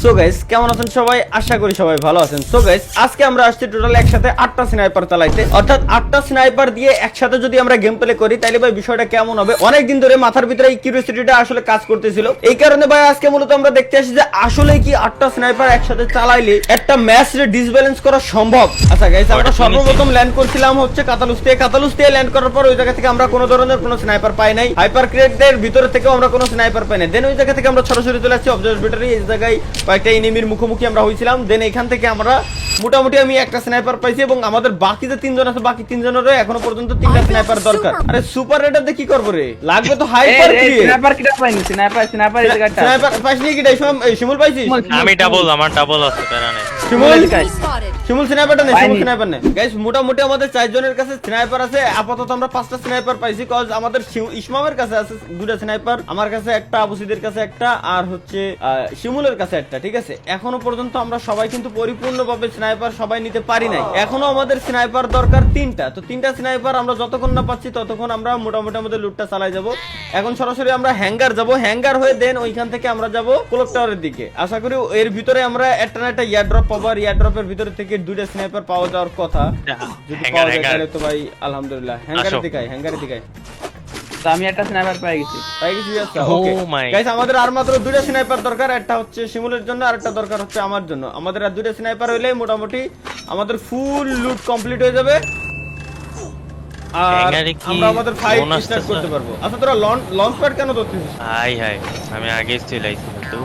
So guys কেমন আছেন সবাই, আশা করি সবাই ভালো আছেন। সো গাইস আজকে আমরা আসছি টোটাল একসাথে 8টা স্নাইপার চালাইতে, অর্থাৎ 8টা স্নাইপার দিয়ে একসাথে যদি আমরা গেম প্লে করি তাহলে ভাই বিষয়টা কেমন হবে। অনেক দিন ধরে মাথার ভিতরে এই কিউরিওসিটিটা আসলে কাজ করতেছিল, এই কারণে ভাই আজকে মূলত আমরা দেখতে আসি যে আসলে কি 8টা স্নাইপার একসাথে চালাইলে একটা ম্যাচ রে ডিসব্যালেন্স করা সম্ভব। আচ্ছা গাইস আমরা সর্বপ্রথম ল্যান্ড করছিলাম হচ্ছে কাতালুস দিয়ে ল্যান্ড করার পর ওই জায়গা থেকে আমরা কোনো ধরনের কোনো স্নাইপার পাই নাই, হাইপার ক্রেটদের ভিতরে থেকেও আমরা কোনো স্নাইপার পাই নাই। দেন ওই জায়গা থেকে আমরা সরাসরি চলে আসছি অবজারভেটরি, এই জায়গায় কয়েকটা এনিমির মুখোমুখি আমরা হয়েছিলাম। দেন এখান থেকে আমরা মোটামুটি আমি একটা স্নাইপার পাইছি এবং আমাদের বাকি যে তিনজন আছে বাকি তিনজনেরও এখনো পর্যন্ত 3টা স্নাইপার দরকার। আরে সুপার রেডার দিয়ে কি করব রে, লাগবে তো হাইপার ক্রিয়েট। স্নাইপার কিটা পাইনি, স্নাইপার এই জায়গাটা স্নাইপার পাইছি কি রে? শিমুল পাইছিস? আমি আমার ডাবল আছে প্যারা নেই। শিমুল স্নাইপারটা নেই, শিমুল স্নাইপার নেই। গাইস মোটামুটি আমাদের 4 জনের কাছে স্নাইপার আছে। আপাতত আমরা 5টা স্নাইপার পাইছি, কজ আমাদের ইসমামের কাছে আছে 2টা স্নাইপার, আমার কাছে একটা, আবুসিদের কাছে একটা, আর হচ্ছে শিমুলের কাছে একটা। ঠিক আছে, এখনো পর্যন্ত আমরা সবাই কিন্তু পরিপূর্ণভাবে স্নাইপার সবাই নিতে পারি নাই। এখনো আমাদের স্নাইপার দরকার 3টা। তো 3টা স্নাইপার আমরা যতক্ষণ না পাচ্ছি ততক্ষণ আমরা মোটামুটি আমাদের লুটটা চালাই যাব। এখন সরাসরি আমরা হ্যাঙ্গার যাব, হ্যাঙ্গার হয়ে দেন ওইখান থেকে আমরা যাব ক্লক টাওয়ারের দিকে। আশা করি এর ভিতরে আমরা একটা না একটা ইয়ার ড্রপ পাবো, আর ইয়ার ড্রপের ভিতরে থেকে 2টা স্নাইপার পাওয়া যাওয়ার কথা। যদি পাওয়া যায় তাহলে তো ভাই আলহামদুলিল্লাহ। হ্যাঙ্গারের দিকে তো আমি একটা স্নাইপার পেয়ে গেছি। আচ্ছা ওকে গাইস আমাদের আর মাত্র 2টা স্নাইপার দরকার, একটা হচ্ছে শিমুলের জন্য আর একটা দরকার হচ্ছে আমার জন্য। আমাদের আর 2টা স্নাইপার হইলে মোটামুটি আমাদের ফুল লুট কমপ্লিট হয়ে যাবে আর আমরা আমাদের ফাইট স্টার্ট করতে পারবো। আচ্ছা তোরা লঞ্চ প্যাড কেন ধরছিস? হাই আমি আগে চলে আইছি তো।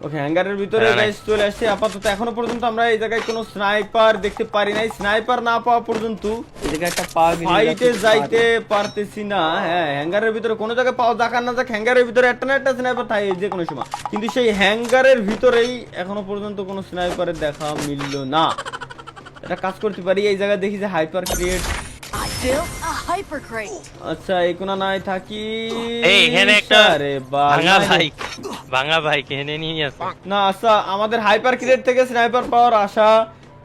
ওকে হ্যাঙ্গারের ভিতরে গাইস চলে আসছে। আপাতত এখনো পর্যন্ত আমরা এই জায়গায় কোনো স্নাইপার দেখতে পারি নাই। স্নাইপার না পাওয়া পর্যন্ত এই জায়গায় একটা পাওয়া গেছে, ফাইটে যাইতে পারতেছি না। হ্যাঁ হ্যাঙ্গারের ভিতরে কোনো জায়গায় পাওয়া যাক আর না যাক, হ্যাঙ্গারের ভিতরে একটা না একটা স্নাইপার থাকে যে কোনো সময়, কিন্তু সেই হ্যাঙ্গারের ভিতরেই এখনো পর্যন্ত কোনো স্নাইপারের দেখা মিলল না। এটা কাজ করতে পারি, এই জায়গায় দেখি যে হাইপার ক্রিয়েট। আচ্ছা এই কোনা নাই থাকি। এই এখানে একটা আরে ভাঙা ভাই এখানে নিয়ে আসো না। আচ্ছা আমাদের হাইপার ক্রিয়েট থেকে স্নাইপার পাওয়ার আশা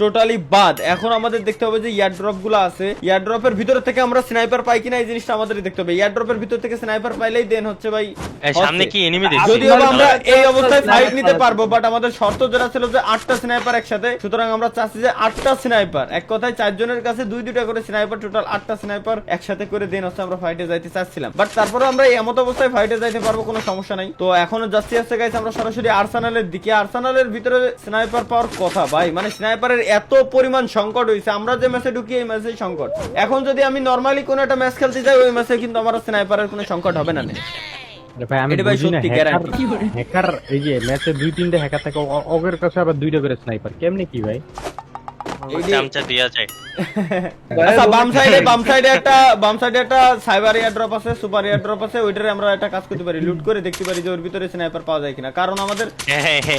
টোটালি বাদ। এখন আমাদের দেখতে হবে যে ইয়ার ড্রপ গুলো আছে, ইয়ার ড্রপের ভিতর থেকে আমরা স্নাইপার পাই কিনা এই জিনিসটা আমাদের দেখতে হবে। ইয়ার ড্রপের ভিতর থেকে স্নাইপার পাইলেই দেন হচ্ছে ভাই সামনে কি এনিমি দেখছি। যদিও আমরা এই অবস্থায় ফাইট নিতে পারবো, বাট আমাদের শর্ত যেটা ছিল যে 8টা স্নাইপার একসাথে, সুতরাং আমরা চাচ্ছি যে 8টা স্নাইপার, এক কথায় 4 জনের কাছে 2-2টা করে স্নাইপার, টোটাল 8টা স্নাইপার একসাথে করে দেন হচ্ছে আমরা ফাইটে যাইতে চাচ্ছিলাম। বাট তারপরে আমরা এমত অবস্থায় ফাইটে যাইতে পারবো, কোনো সমস্যা নাই। তো এখনো যাচ্ছি আছে গাইস আমরা সরাসরি আর্সেনালের দিকে। আর্সেনালের ভিতরে স্নাইপার পাওয়ার কথা ভাই, মানে স্নাইপারের এত পরিমাণ সংকট হইছে। আমরা যে ম্যাচে ঢুকি এই ম্যাচে সংকট। এখন যদি আমি নরমালি কোন একটা ম্যাচ খেলতে যাই ওই ম্যাচে কিন্তু আমার স্নাইপারের কোনো সংকট হবে না। ভাই আমি বুঝি না হ্যাকার এই যে ম্যাচে 2-3টা হ্যাকার থাকে, ওগের কাছে আবার 2টা করে স্নাইপার কেমনে কি ভাই? চামচা দিয়া যায়। আচ্ছা বাম সাইডে একটা সাইবার এয়ার ড্রপ আছে, সুপার এয়ার ড্রপ আছে, ওইটারে আমরা একটা কাজ করতে পারি, লুট করে দেখতে পারি যে ওর ভিতরে স্নাইপার পাওয়া যায় কিনা। কারণ আমাদের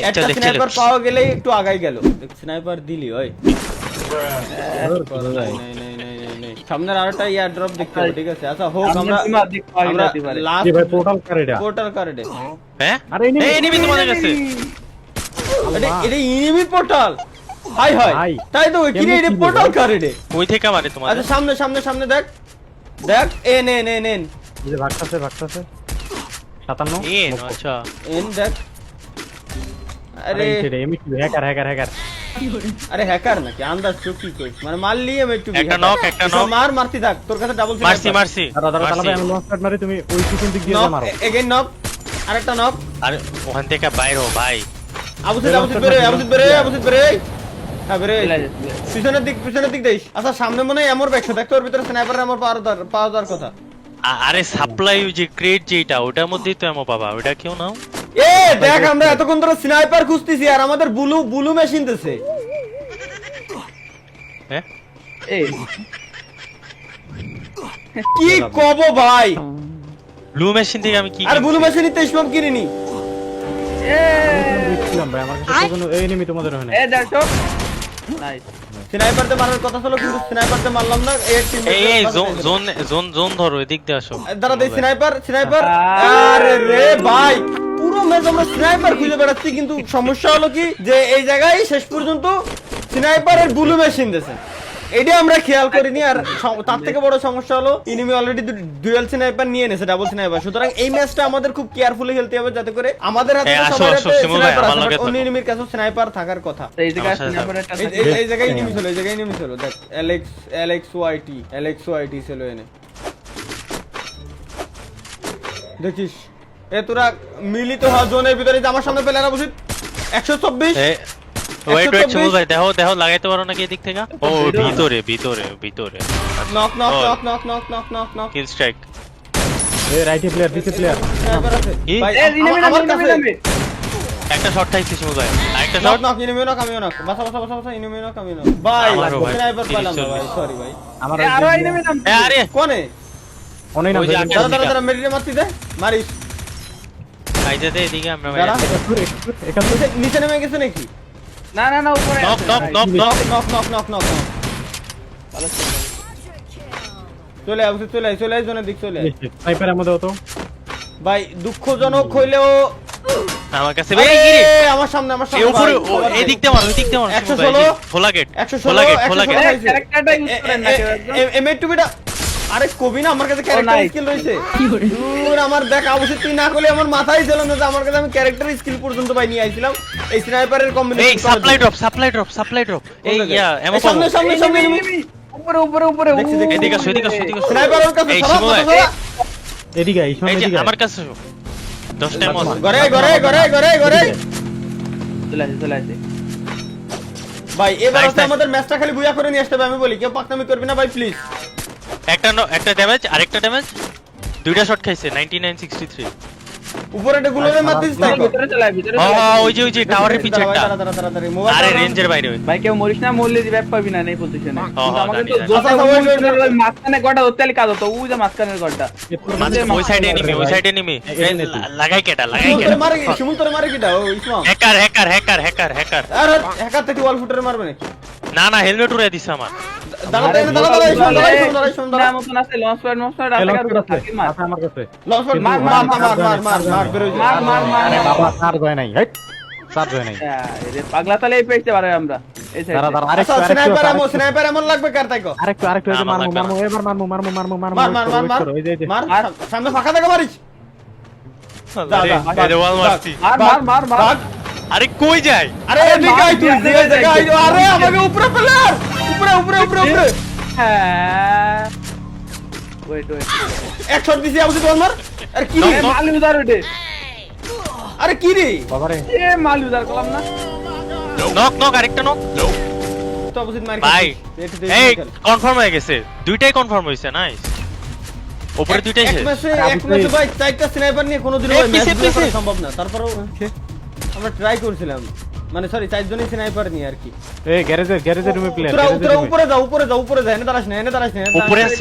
একটা স্নাইপার পাওয়া গেলেই একটু আগাই গেল। স্নাইপার দিলি ওই সামনের আরেকটা এয়ার ড্রপ দেখতে হবে। ঠিক আছে আচ্ছা হোক, আমরা লাস্ট ভাই পোর্টাল কারেডে হ্যাঁ আরে এনিমি তোমাদের কাছে। এটা এনিমি পোর্টাল। হাই হাই তাই তো কি রে, এটা পোর্টাল কারেডে কই থেকে মারে তোমাদের? আচ্ছা সামনে দেখ এন এই যে ভাগতাছে 57 এন আচ্ছা এন দেখ। আরে হ্যাকার আরে হ্যাকার নাকি আন্দাজ তো কি কইছ, মানে মারলি আমি একটু একটা নক মারতি থাক, তোর কাছে ডাবল মারছি দাদা আমি লঞ্চ প্যাড মারি, তুমি ওই পিছন দিক দিয়ে মারো। এগেইন নক, আরেকটা নক। আরে ওখান থেকে বাইরে ভাই। আবুসিদ বেরে হ্যাঁ বেরে পিছনের দিক দেখ। আচ্ছা সামনে মনে হয় এমর ব্যাকশো দেখ, তোর ভিতরে স্নাইপারের এমর পাওয়া যাওয়ার কথা। আরে সাপ্লাই যে ক্রেট যেটা ওটার মধ্যেই তো এমন পাবা, ওটা কেউ নাও। এ দেখ আমরা এতক্ষণ ধরে স্নাইপার খুঁজতেছি আর আমাদের বুলু মেশিন দিছে। হ্যাঁ এই কি কব ভাই, ব্লু মেশিন থেকে আমি কি আর ব্লু মেশিনই তো ইসমাম কিনিনি। দেখছিলাম ভাই আমার কাছে কোনো এনিমি তোমাদের হয় না। এই দেখো নাইস স্নাইপারতে মারার কথা ছিল কিন্তু স্নাইপারতে মারলাম না। এই জোন ধরো, এদিক দিয়ে আসো। দাঁড়া দেই স্নাইপার। আরে রে ভাই পুরো ম্যাচ আমরা স্নাইপার খুঁজে বেড়াচ্ছি, কিন্তু সমস্যা হলো কি যে এই জায়গায় শেষ পর্যন্ত স্নাইপারের ব্লু মেশিন দিয়েছে। এটা আমরা খেয়াল করিনি। আর তার থেকে বড় সমস্যা হলো এনিমি অলরেডি ডুয়াল স্নাইপার নিয়ে এনেছে, ডাবল স্নাইপার। সুতরাং এই ম্যাচটা আমাদের খুব কেয়ারফুলি খেলতে হবে, যাতে করে আমাদের হাতে আসো, সবার আসো, হাতে শিমুল ভাই, স্নাইপার আমার আছে, লগে বাট অন্য থাকো। এনিমির কাছে স্নাইপার থাকার কথা। তো এই জায়গায় আমার সাথে স্ন্যাপার একটা এই জায়গায় এনিমি ছিল, এই জায়গায় এনিমি ছিল। দেখ এলেক্স ওয়াইটি ছিল এনে। দেখিস এ তোরা মিলিত হওয়া জোনের ভিতরে যে আমার সামনে প্লেয়ার বসে 124। ওয়েট 124 শিমুল ভাই, দেখো লাগাইতে পারো নাকি এদিক থেকে? ও ভিতরে নক নক ও। Knock knock knock knock knock knock kill strike. এ রাইটে প্লেয়ার দিতে প্লেয়ার স্নাইপার আছে কি? ভাই এ রিনেমি আমার কাছে একটা শট খাইছে শিমুল ভাই, আরেকটা knock shot. Knock enemy knock আমিও নক বাসা এনিমি নক আমিও নক ভাই আমারও ভাই, স্নাইপার 30 পেলাম না ভাই, সরি ভাই। আমার আরো রিনেমি নাম আরে কোনে অনেক নাম ওই যে ধরে- আকাশ- দাঁড়া মেডিটে মারতি দে মারিস। আইজা দে এদিকে আমরা ভাই। দাঁড়া এখান থেকে নিচে নেমে গেছে নাকি? না উপরে নক আছে, নক ভাই। Knock knock. নক ভালো ছিল। চলে আয় চলে আয় জনের দিক চলে আয়। স্নাইপার আমাদের হতো ভাই দুঃখজনক হইলেও আমার কাছে ভাই আরে, কি রে? আমার সামনে এই উপরে ভাই, সবার এই দিক দিয়ে মারো, শিমুল ভাই। 116 খোলা গেট 116 এ, ক্যারেক্টারটা ইউজ করেন না কেউ একজন। এমএ2বিটা আরে কবি না, আমার কাছে ক্যারেক্টার nice. স্কিল রয়েছে। দূর আমার দেখ অবশ্যই তুই না করলে আমার মাথায় ছিল না যে আমার কাছে আমি ক্যারেক্টার স্কিল পর্যন্ত ভাই নিয়ে আইছিলাম এই স্নাইপারের এই কম্বিনেশন। Supply drop. এই ইয়া এমন সামনে এনিমি, উপরে দেখছি। এদিকে আসো। স্নাইপার ওর কাছে এই সরা, শিমুল ভাই। সরা। এদিকে ইসমাইল এই যে এদিকে আমার কাছে 10 টাইম আছে। ঘরে চলে আসে ভাই এবার Nice, হচ্ছে nice. আমাদের ম্যাচটা খালি বুয়া করে নিয়ে আসতে হবে। আমি বলি কেউ পাকনামি করবি না ভাই প্লিজ। একটা ড্যামেজ, আরেকটা ড্যামেজ। দুইটা শট খাইছে 9963। উপরে গুলোরে মারতিস তাই তো? ভিতরে চলে ওই যে টাওয়ারের পিছে একটা। তাড়াতাড়ি মোবাইল আরে রেঞ্জের বাইরে ওই। ভাই কেউ মরিস না, মরলে রিভাইভ পাবি না এই পজিশনে। আমাকে তো জানি, জানি। দোষা মাঝখানে গড়টা ধরতে কাজ হতো, ওই যে মাঝখানের গড়টা। ওই সাইডে এনিমি। শিমুল তোরে মারে কিটা ও ইসমাম? হ্যাকার। আরে হ্যাকার থেকে ওয়াল ফুটারে মারবে নাকি? না হেলমেট উড়াই দিছে আমার। দাঁড়া ইসমাম দাঁড়া। মতন আছে লঞ্চ প্যাড রাস্তার উপরে থাকে মার। আমার কাছে লস পয়েন্ট মার বের হয়ে যা। মার। আরে বাবা সার যায় নাই হেট সার যায় নাই এরে পাগলা তালে এই পেছতে পারে আমরা এই দাঁড়া সাইডে। দাঁড়া আচ্ছা স্নাইপার এমন লাগবে কার তাইকো? আরেকটু এই যে আমার লাগবে মারমু এবার মারমু মার এই যে মার সামনে ফাঁকা থেকে মারিস। এই যে ওয়াল মারছি। মার ভাগ। আরে কই যায়? আরে এদিকে আই তুই যে জায়গায় আই। আরে আমাকে উপরে প্লেয়ার উপরে হ্যাঁ ওয়েট এক শট দিছি আবু তোর মার। আরে কি রে? মাল উদার ওঠে আরে কি রে? বাবারে এ মাল উদার করলাম না। নক আরেকটা নক। তো অবশ্যই মার ভাই খাইছিস। এই কনফার্ম হয়ে গেছে, দুইটাই কনফার্ম হইছে। নাইস, উপরে দুইটাই এক শেষ। ম্যাচে ভাই চারটা স্নাইপার নিয়ে কোনোদিনও এই ভাই ম্যাচ পিছে। করা সম্ভব না। তারপরেও আমরা ট্রাই করছিলাম, মানে সরি চারজনই স্নাইপার নিয়ে আর কি। এই গ্যারেজের রুমে প্লেয়ার তোরা উপরে যা এনে দাঁড়াস না উপরে আছে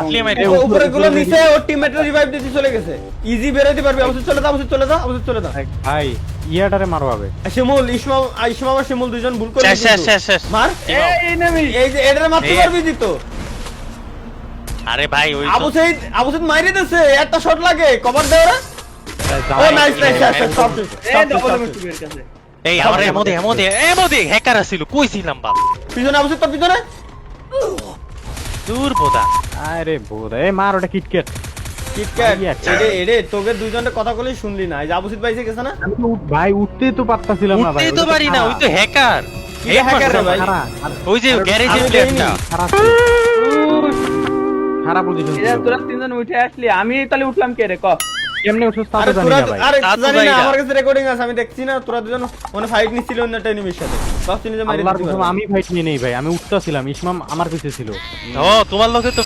ক্লিয়ার মাইরে। উপরে গুলো নিচে ওর টিমমেটের রিভাইভ দিতে চলে গেছে। ইজি বেরোতে পারবি। অবশ্যই চলে যা ভাই ইয়াটারে মারো হবে শিমুল ইসমাম আর শিমুল দুইজন ভুল করে শেষ। মার। এই নেমি এই যে এটারে মারতে এই। পারবি দিত। আরে ভাই ওই তো- আবু সাইদ মাইরে দিছে, একটা শট লাগে কভার দে ওরা। ও নাইস এ ডবল মিস্টেকের কাছে এই আমার এমোদে হ্যাকার আছিল, কইছিলাম বাপ। পিছনে আবু সাইদ তোর পিছনে। দূর বোদা। আরে বোধ এই মার ওটা কিটকেট কিটক্যাট এই একটা। এডে তোকে দুইজনের কথা বলেই শুনলি না। এই যে আবু সাইদ ভাই গেছে না? আমি তো ভাই উঠতেই তো পারতাছিলাম না ভাই উঠতেই তো পারি না, ওই তো হ্যাকার। কি hacker রে ভাই? ওই যে গ্যারেজের প্লেয়ারটা। খারাপ পজিশন এরা তোরা তিনজন উঠে আসলি, আমি তাহলে উঠলাম কে রে ক? কেমনে উঠছস তা আরে তো জানি তোরা না ভাই আরে তা তো জানি না, জানি না। আমার কাছে রেকর্ডিং আছে, আমি দেখছি না। তোরা দুজন মানে ফাইট নিছিল অন্য একটা এনিমির সাথে। ভাবছি নিজে মাইরে আল্লাহর দিতে কসম পারবে। আমি ফাইট নিয়ে নেই ভাই, আমি উঠতাছিলাম ইসমাম আমার পিছে ছিল ও তোমার লোকে তো